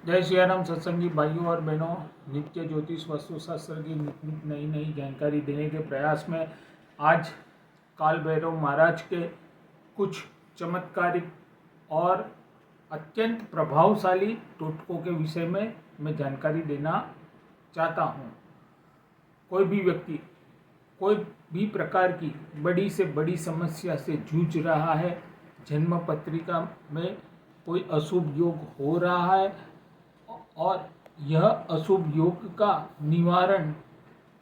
जय श्री राम सत्संगी भाइयों और बहनों, नित्य ज्योतिष वास्तु शास्त्र की नई नई जानकारी देने के प्रयास में आज काल भैरव महाराज के कुछ चमत्कारिक और अत्यंत प्रभावशाली टोटकों के विषय में मैं जानकारी देना चाहता हूँ। कोई भी व्यक्ति कोई भी प्रकार की बड़ी से बड़ी समस्या से जूझ रहा है, जन्म पत्रिका में कोई अशुभ योग हो रहा है और यह अशुभ योग का निवारण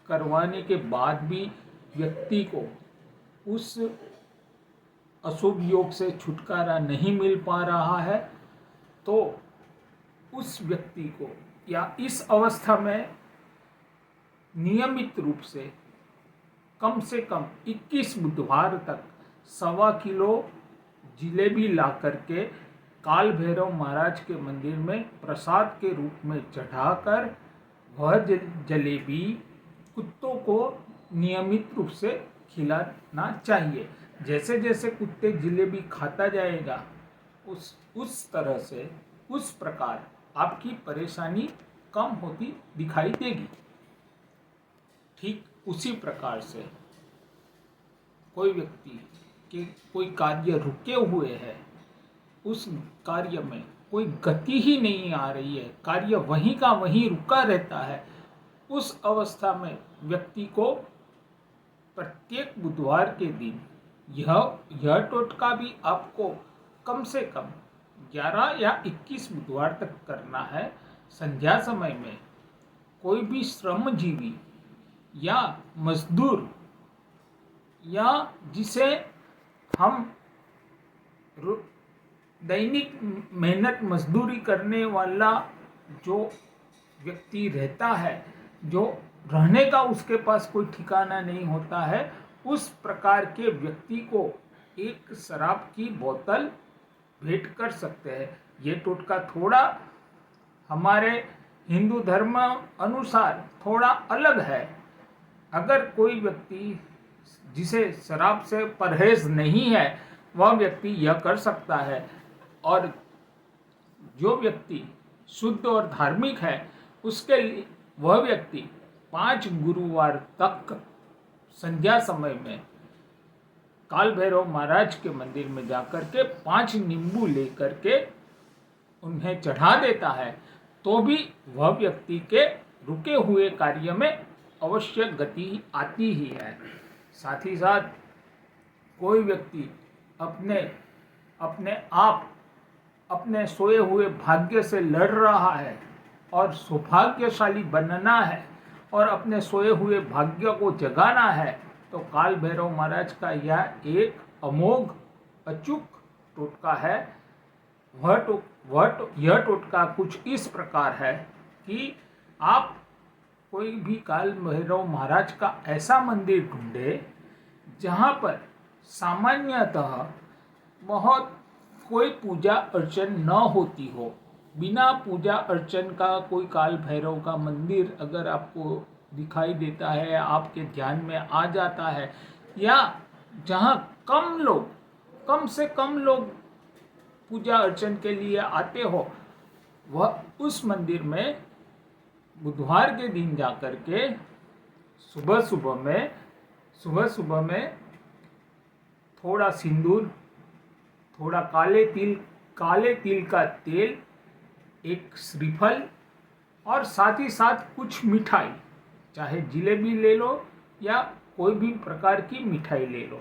करवाने के बाद भी व्यक्ति को उस अशुभ योग से छुटकारा नहीं मिल पा रहा है, तो उस व्यक्ति को या इस अवस्था में नियमित रूप से कम 21 बुधवार तक 1.25 किलो जिलेबी ला करके काल भैरव महाराज के मंदिर में प्रसाद के रूप में चढ़ाकर वह जलेबी कुत्तों को नियमित रूप से खिलाना चाहिए। जैसे जैसे कुत्ते जलेबी खाता जाएगा उस तरह से उस प्रकार आपकी परेशानी कम होती दिखाई देगी। ठीक उसी प्रकार से कोई व्यक्ति के कोई कार्य रुके हुए है, उस कार्य में कोई गति ही नहीं आ रही है, कार्य वहीं का वहीं रुका रहता है, उस अवस्था में व्यक्ति को प्रत्येक बुधवार के दिन यह टोटका भी आपको कम से कम 11 या 21 बुधवार तक करना है। संध्या समय में कोई भी श्रमजीवी या मजदूर या जिसे हम दैनिक मेहनत मजदूरी करने वाला जो व्यक्ति रहता है, जो रहने का उसके पास कोई ठिकाना नहीं होता है, उस प्रकार के व्यक्ति को एक शराब की बोतल भेंट कर सकते हैं। ये टोटका थोड़ा हमारे हिंदू धर्म अनुसार थोड़ा अलग है। अगर कोई व्यक्ति जिसे शराब से परहेज नहीं है, वह व्यक्ति यह कर सकता है, और जो व्यक्ति शुद्ध और धार्मिक है उसके लिए वह व्यक्ति 5 गुरुवार तक संध्या समय में काल भैरव महाराज के मंदिर में जाकर के 5 नींबू लेकर के उन्हें चढ़ा देता है, तो भी वह व्यक्ति के रुके हुए कार्य में अवश्य गति आती ही है। साथ ही साथ कोई व्यक्ति अपने सोए हुए भाग्य से लड़ रहा है और सौभाग्यशाली बनना है और अपने सोए हुए भाग्य को जगाना है, तो काल भैरव महाराज का यह एक अमोघ अचूक टोटका है। यह टोटका कुछ इस प्रकार है कि आप कोई भी काल भैरव महाराज का ऐसा मंदिर ढूंढे जहाँ पर सामान्यतः बहुत कोई पूजा अर्चन न होती हो। बिना पूजा अर्चन का कोई काल भैरव का मंदिर अगर आपको दिखाई देता है, आपके ध्यान में आ जाता है, या जहाँ कम से कम लोग पूजा अर्चन के लिए आते हो, वह उस मंदिर में बुधवार के दिन जाकर के सुबह सुबह में थोड़ा सिंदूर, थोड़ा काले तिल का तेल, एक श्रीफल और साथ ही साथ कुछ मिठाई, चाहे जिलेबी ले लो या कोई भी प्रकार की मिठाई ले लो,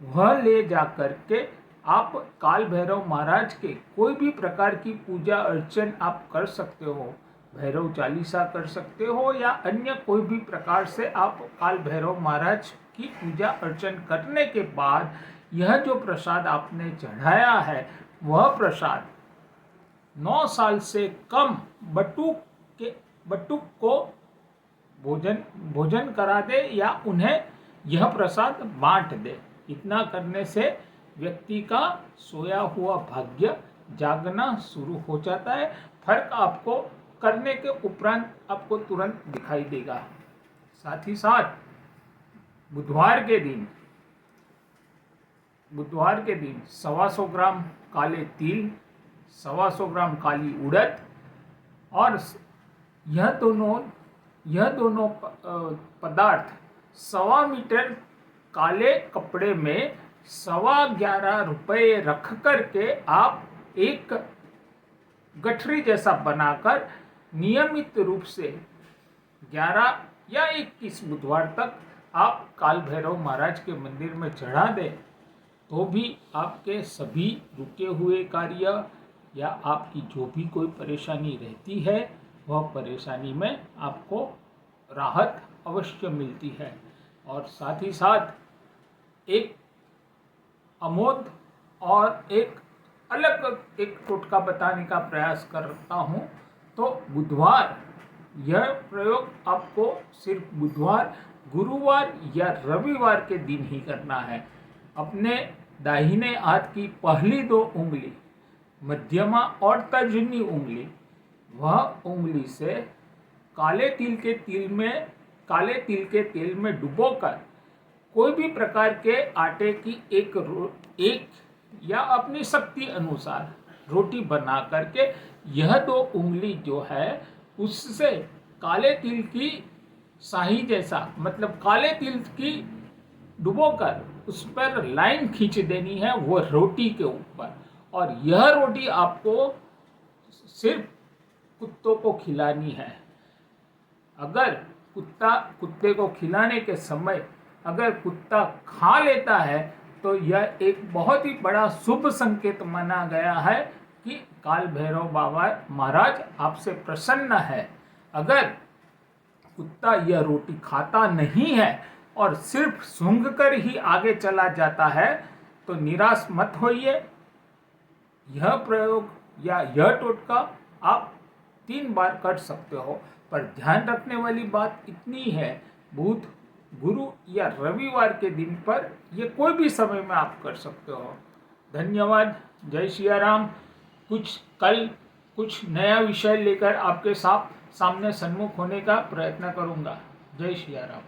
वह ले जा कर के आप काल भैरव महाराज के कोई भी प्रकार की पूजा अर्चन आप कर सकते हो। भैरव चालीसा कर सकते हो या अन्य कोई भी प्रकार से आप काल भैरव महाराज की पूजा अर्चन करने के बाद यह जो प्रसाद आपने चढ़ाया है, वह प्रसाद 9 साल से कम बटुक को भोजन करा दे या उन्हें यह प्रसाद बांट दे। इतना करने से व्यक्ति का सोया हुआ भाग्य जागना शुरू हो जाता है। फर्क आपको करने के उपरांत आपको तुरंत दिखाई देगा। साथ ही साथ बुधवार के दिन 125 ग्राम काले तिल, 125 ग्राम काली उड़द, और यह दोनों पदार्थ 1.25 मीटर काले कपड़े में 11.25 रुपये रख करके आप एक गठरी जैसा बनाकर नियमित रूप से 11 या 21 बुधवार तक आप काल भैरव महाराज के मंदिर में चढ़ा दें, तो भी आपके सभी रुके हुए कार्य या आपकी जो भी कोई परेशानी रहती है वह परेशानी में आपको राहत अवश्य मिलती है। और साथ ही साथ एक अमोघ और एक अलग एक टोटका बताने का प्रयास करता हूँ। तो बुधवार, यह प्रयोग आपको सिर्फ बुधवार, गुरुवार या रविवार के दिन ही करना है। अपने दाहिने हाथ की पहली 2 उंगली, मध्यमा और तर्जनी उंगली, वह उंगली से काले तिल के तेल में डुबोकर कोई भी प्रकार के आटे की एक या अपनी शक्ति अनुसार रोटी बना करके यह 2 उंगली जो है उससे काले तिल की शाही जैसा, मतलब काले तिल की डुबोकर उस पर लाइन खींच देनी है वो रोटी के ऊपर। और यह रोटी आपको सिर्फ कुत्तों को खिलानी है। अगर कुत्ते को खिलाने के समय अगर कुत्ता खा लेता है तो यह एक बहुत ही बड़ा शुभ संकेत माना गया है कि काल भैरव बाबा महाराज आपसे प्रसन्न है। अगर कुत्ता यह रोटी खाता नहीं है और सिर्फ सूंघ कर ही आगे चला जाता है तो निराश मत होइए। यह प्रयोग या यह टोटका आप 3 बार कर सकते हो, पर ध्यान रखने वाली बात इतनी है, बुध, गुरु या रविवार के दिन पर ये कोई भी समय में आप कर सकते हो। धन्यवाद। जय सिया राम। कल कुछ नया विषय लेकर आपके सामने सन्मुख होने का प्रयत्न करूँगा। जय सिया राम।